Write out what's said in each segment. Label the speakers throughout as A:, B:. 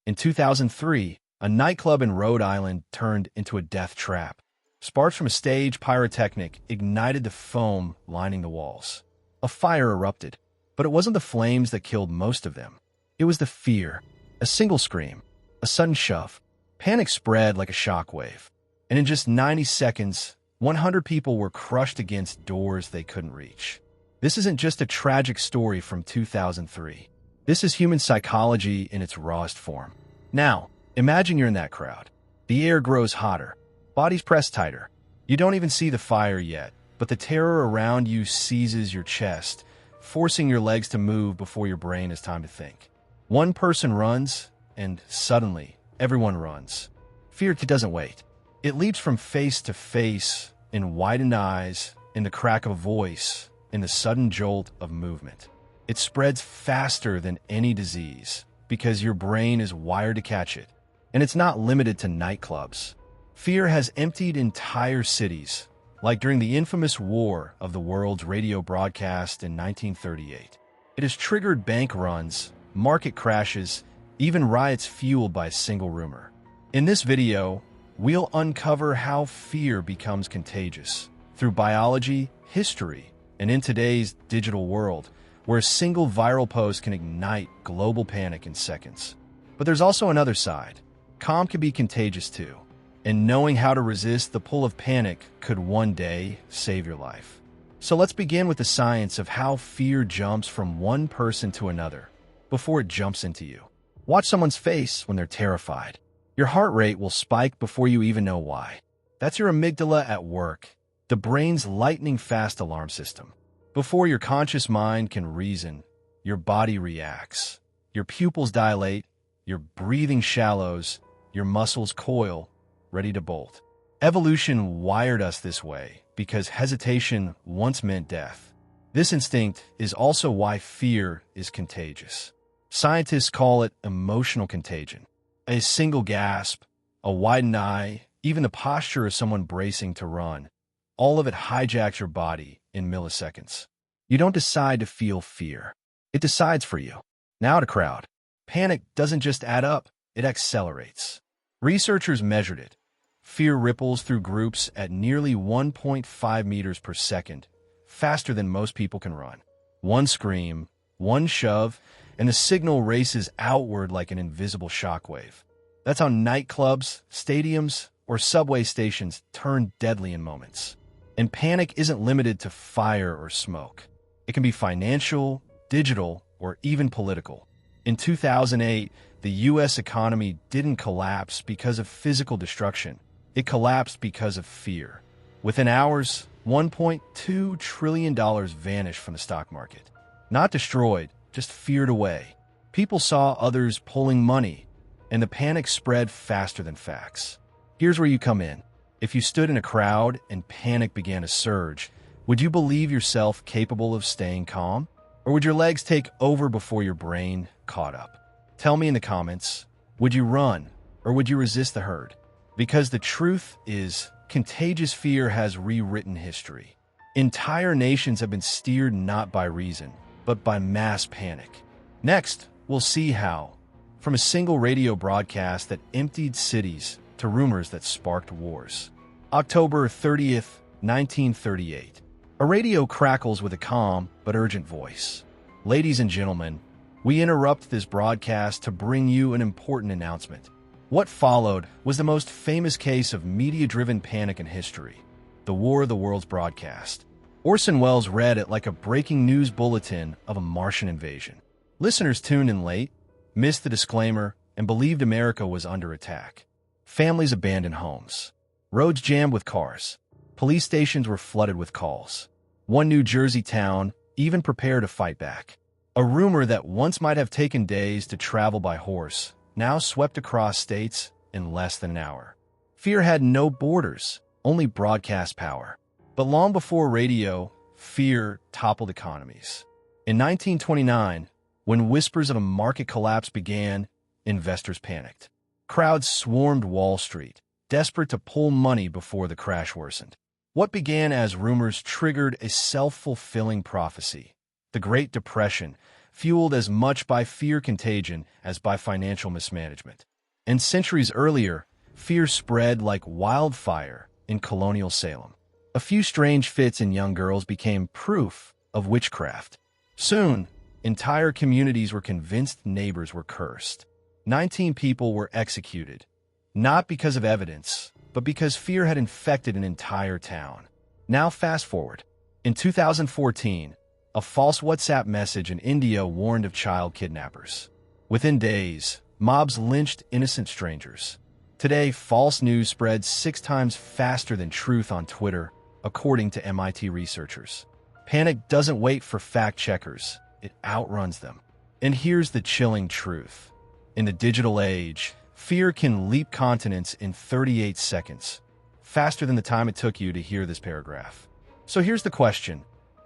A: In 2003, a nightclub in Rhode Island turned into a death trap. Sparks from a stage pyrotechnic ignited the foam lining the walls. A fire erupted, but it wasn't the flames that killed most of them. It was the fear. A single scream, a sudden shove. Panic spread like a shockwave. And in just 90 seconds, 100 people were crushed against doors they couldn't reach. This isn't just a tragic story from 2003. This is human psychology in its rawest form. Now, imagine you're in that crowd. The air grows hotter. Bodies press tighter. You don't even see the fire yet, but the terror around you seizes your chest, forcing your legs to move before your brain has time to think. One person runs, and suddenly, everyone runs. Fear doesn't wait. It leaps from face to face, in widened eyes, in the crack of a voice, in the sudden jolt of movement. It spreads faster than any disease, because your brain is wired to catch it. And it's not limited to nightclubs. Fear has emptied entire cities, like during the infamous War of the Worlds radio broadcast in 1938. It has triggered bank runs, market crashes, even riots fueled by a single rumor. In this video, we'll uncover how fear becomes contagious through biology, history, and in today's digital world, where a single viral post can ignite global panic in seconds. But there's also another side. Calm can be contagious too, and knowing how to resist the pull of panic could one day save your life. So let's begin with the science of how fear jumps from one person to another before it jumps into you. Watch someone's face when they're terrified. Your heart rate will spike before you even know why. That's your amygdala at work, the brain's lightning-fast alarm system. Before your conscious mind can reason, your body reacts. Your pupils dilate, your breathing shallows, your muscles coil, ready to bolt. Evolution wired us this way because hesitation once meant death. This instinct is also why fear is contagious. Scientists call it emotional contagion. A single gasp, a widened eye, even the posture of someone bracing to run, all of it hijacks your body in milliseconds. You don't decide to feel fear. It decides for you. Now to crowd. Panic doesn't just add up, it accelerates. Researchers measured it. Fear ripples through groups at nearly 1.5 meters per second, faster than most people can run. One scream, one shove, and the signal races outward like an invisible shockwave. That's how nightclubs, stadiums, or subway stations turn deadly in moments. And panic isn't limited to fire or smoke. It can be financial, digital, or even political. In 2008, the U.S. economy didn't collapse because of physical destruction. It collapsed because of fear. Within hours, $1.2 trillion vanished from the stock market. Not destroyed, just feared away. People saw others pulling money, and the panic spread faster than facts. Here's where you come in. If you stood in a crowd and panic began to surge, would you believe yourself capable of staying calm? Or would your legs take over before your brain caught up? Tell me in the comments, would you run or would you resist the herd? Because the truth is, contagious fear has rewritten history. Entire nations have been steered not by reason, but by mass panic. Next, we'll see how, from a single radio broadcast that emptied cities to rumors that sparked wars. October 30th, 1938. A radio crackles with a calm but urgent voice. Ladies and gentlemen, we interrupt this broadcast to bring you an important announcement. What followed was the most famous case of media-driven panic in history, the War of the Worlds broadcast. Orson Welles read it like a breaking news bulletin of a Martian invasion. Listeners tuned in late, missed the disclaimer, and believed America was under attack. Families abandoned homes. Roads jammed with cars. Police stations were flooded with calls. One New Jersey town even prepared to fight back. A rumor that once might have taken days to travel by horse now swept across states in less than an hour. Fear had no borders, only broadcast power. But long before radio, fear toppled economies. In 1929, when whispers of a market collapse began, investors panicked. Crowds swarmed Wall Street, desperate to pull money before the crash worsened. What began as rumors triggered a self-fulfilling prophecy. The Great Depression, fueled as much by fear contagion as by financial mismanagement. And centuries earlier, fear spread like wildfire in colonial Salem. A few strange fits in young girls became proof of witchcraft. Soon, entire communities were convinced neighbors were cursed. 19 people were executed, not because of evidence, but because fear had infected an entire town. Now fast forward. In 2014, a false WhatsApp message in India warned of child kidnappers. Within days, mobs lynched innocent strangers. Today, false news spreads 6 times faster than truth on Twitter, according to MIT researchers. Panic doesn't wait for fact-checkers, it outruns them. And here's the chilling truth. In the digital age, fear can leap continents in 38 seconds, faster than the time it took you to hear this paragraph. So here's the question.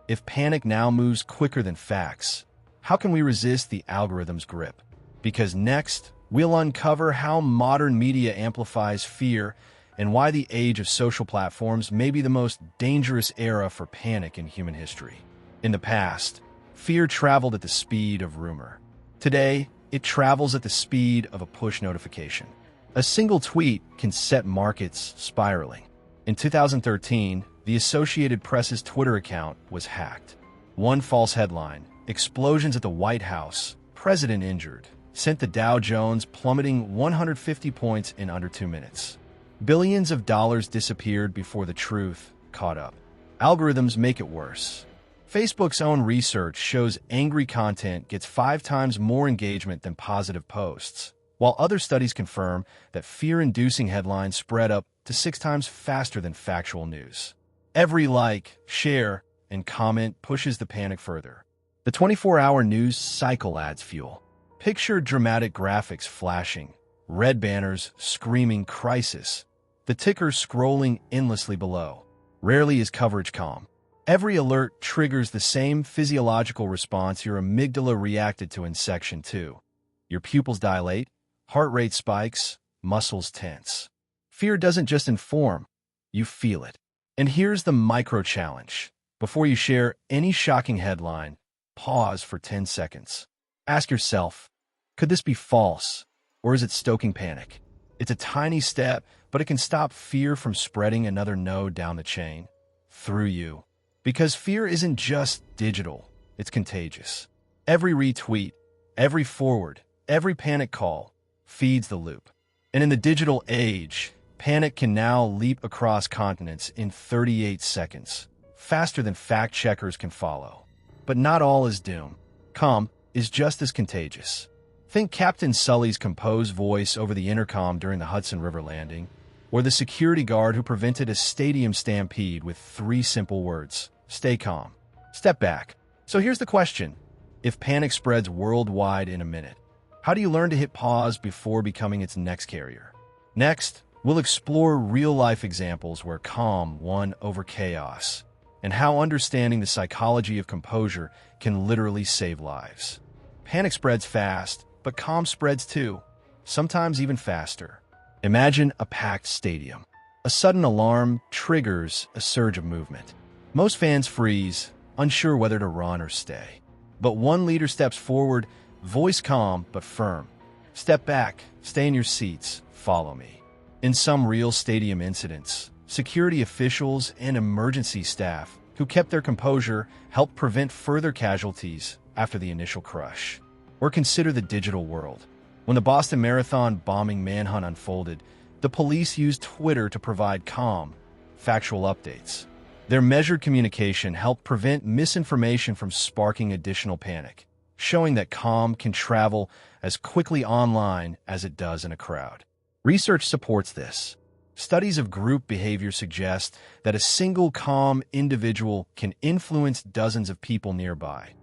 A: If panic now moves quicker than facts, how can we resist the algorithm's grip? Because next, we'll uncover how modern media amplifies fear and why the age of social platforms may be the most dangerous era for panic in human history. In the past, fear traveled at the speed of rumor. Today, it travels at the speed of a push notification. A single tweet can set markets spiraling. In 2013, the Associated Press's Twitter account was hacked. One false headline, "Explosions at the White House, President Injured," sent the Dow Jones plummeting 150 points in under 2 minutes. Billions of dollars disappeared before the truth caught up. Algorithms make it worse. Facebook's own research shows angry content gets 5 times more engagement than positive posts, while other studies confirm that fear-inducing headlines spread up to 6 times faster than factual news. Every like, share, and comment pushes the panic further. The 24-hour news cycle adds fuel. Picture dramatic graphics flashing, red banners screaming crisis, the ticker scrolling endlessly below. Rarely is coverage calm. Every alert triggers the same physiological response your amygdala reacted to in Section 2. Your pupils dilate, heart rate spikes, muscles tense. Fear doesn't just inform, you feel it. And here's the micro-challenge. Before you share any shocking headline, pause for 10 seconds. Ask yourself, could this be false, or is it stoking panic? It's a tiny step, but it can stop fear from spreading another node down the chain, through you. Because fear isn't just digital, it's contagious. Every retweet, every forward, every panic call feeds the loop. And in the digital age, panic can now leap across continents in 38 seconds, faster than fact-checkers can follow. But not all is doom. Calm is just as contagious. Think Captain Sully's composed voice over the intercom during the Hudson River landing, or the security guard who prevented a stadium stampede with 3 simple words: stay calm, step back. So here's the question. If panic spreads worldwide in a minute, how do you learn to hit pause before becoming its next carrier? Next, we'll explore real-life examples where calm won over chaos, and how understanding the psychology of composure can literally save lives. Panic spreads fast, but calm spreads too, sometimes even faster. Imagine a packed stadium. A sudden alarm triggers a surge of movement. Most fans freeze, unsure whether to run or stay. But one leader steps forward, voice calm but firm. Step back, stay in your seats, follow me. In some real stadium incidents, security officials and emergency staff who kept their composure helped prevent further casualties after the initial crush. Or consider the digital world. When the Boston Marathon bombing manhunt unfolded, the police used Twitter to provide calm, factual updates. Their measured communication helped prevent misinformation from sparking additional panic, showing that calm can travel as quickly online as it does in a crowd. Research supports this. Studies of group behavior suggest that a single calm individual can influence dozens of people nearby.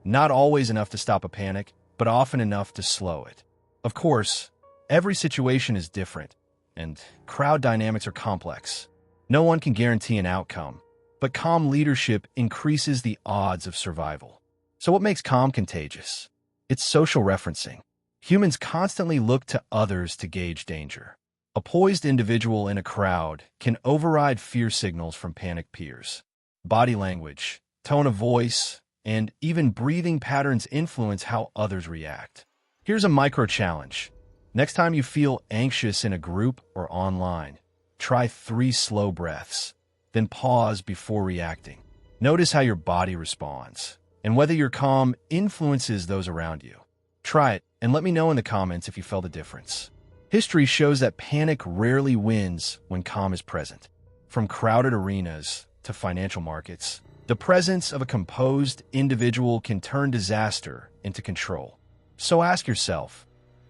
A: Not always enough to stop a panic, but often enough to slow it. Of course, every situation is different, and crowd dynamics are complex. No one can guarantee an outcome, but calm leadership increases the odds of survival. So what makes calm contagious? It's social referencing. Humans constantly look to others to gauge danger. A poised individual in a crowd can override fear signals from panicked peers. Body language, tone of voice, and even breathing patterns influence how others react. Here's a micro challenge. Next time you feel anxious in a group or online, try 3 slow breaths, then pause before reacting. Notice how your body responds, and whether your calm influences those around you. Try it, and let me know in the comments if you felt a difference. History shows that panic rarely wins when calm is present. From crowded arenas to financial markets, the presence of a composed individual can turn disaster into control. So ask yourself,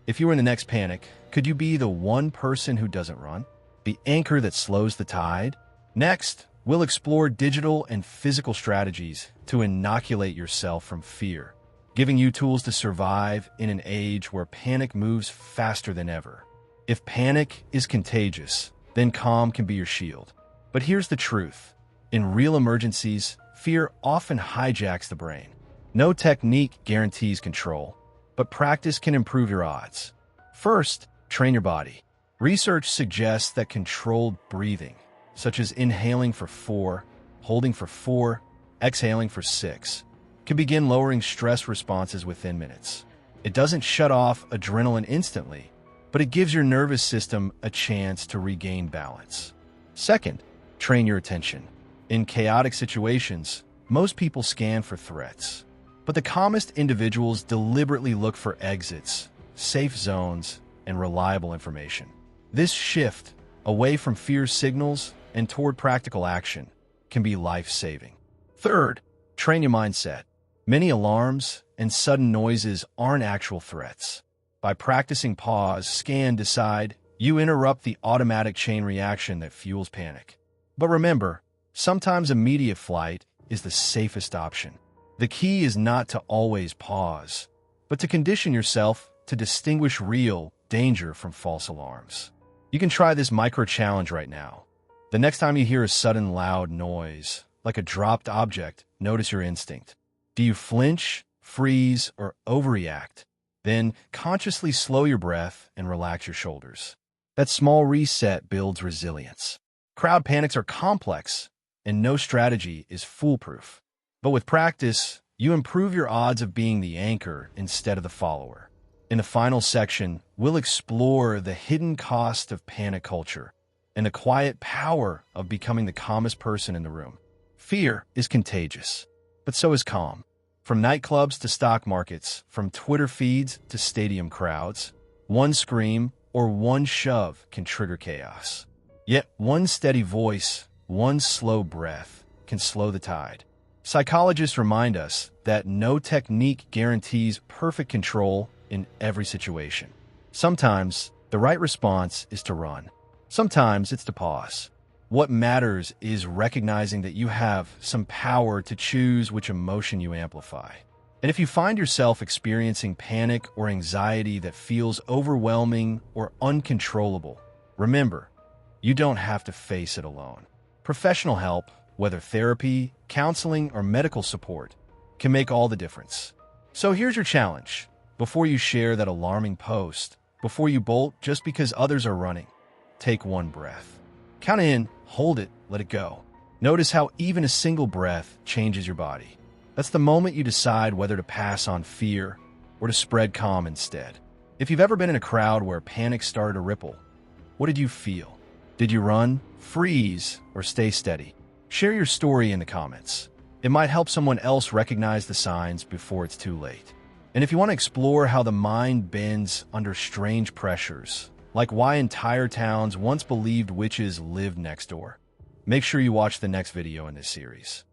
A: if you were in the next panic, could you be the one person who doesn't run? The anchor that slows the tide? Next, we'll explore digital and physical strategies to inoculate yourself from fear, giving you tools to survive in an age where panic moves faster than ever. If panic is contagious, then calm can be your shield. But here's the truth. In real emergencies, fear often hijacks the brain. No technique guarantees control, but practice can improve your odds. First, train your body. Research suggests that controlled breathing, such as inhaling for 4, holding for 4, exhaling for 6, can begin lowering stress responses within minutes. It doesn't shut off adrenaline instantly, but it gives your nervous system a chance to regain balance. Second, train your attention. In chaotic situations, most people scan for threats, but the calmest individuals deliberately look for exits, safe zones, and reliable information. This shift, away from fear signals and toward practical action, can be life-saving. Third, train your mindset. Many alarms and sudden noises aren't actual threats. By practicing pause, scan, decide, you interrupt the automatic chain reaction that fuels panic. But remember, sometimes immediate flight is the safest option. The key is not to always pause, but to condition yourself to distinguish real danger from false alarms. You can try this micro-challenge right now. The next time you hear a sudden loud noise, like a dropped object, notice your instinct. Do you flinch, freeze, or overreact? Then consciously slow your breath and relax your shoulders. That small reset builds resilience. Crowd panics are complex, and no strategy is foolproof. But with practice, you improve your odds of being the anchor instead of the follower. In the final section, we'll explore the hidden cost of panic culture and the quiet power of becoming the calmest person in the room. Fear is contagious, but so is calm. From nightclubs to stock markets, from Twitter feeds to stadium crowds, one scream or one shove can trigger chaos. Yet one steady voice, one slow breath, can slow the tide. Psychologists remind us that no technique guarantees perfect control in every situation. Sometimes the right response is to run. Sometimes it's to pause. What matters is recognizing that you have some power to choose which emotion you amplify. And if you find yourself experiencing panic or anxiety that feels overwhelming or uncontrollable, remember, you don't have to face it alone. Professional help, whether therapy, counseling, or medical support, can make all the difference. So here's your challenge. Before you share that alarming post, before you bolt just because others are running, take one breath. Count in, hold it, let it go. Notice how even a single breath changes your body. That's the moment you decide whether to pass on fear or to spread calm instead. If you've ever been in a crowd where panic started to ripple, what did you feel? Did you run, freeze, or stay steady? Share your story in the comments. It might help someone else recognize the signs before it's too late. And if you want to explore how the mind bends under strange pressures, like why entire towns once believed witches lived next door, make sure you watch the next video in this series.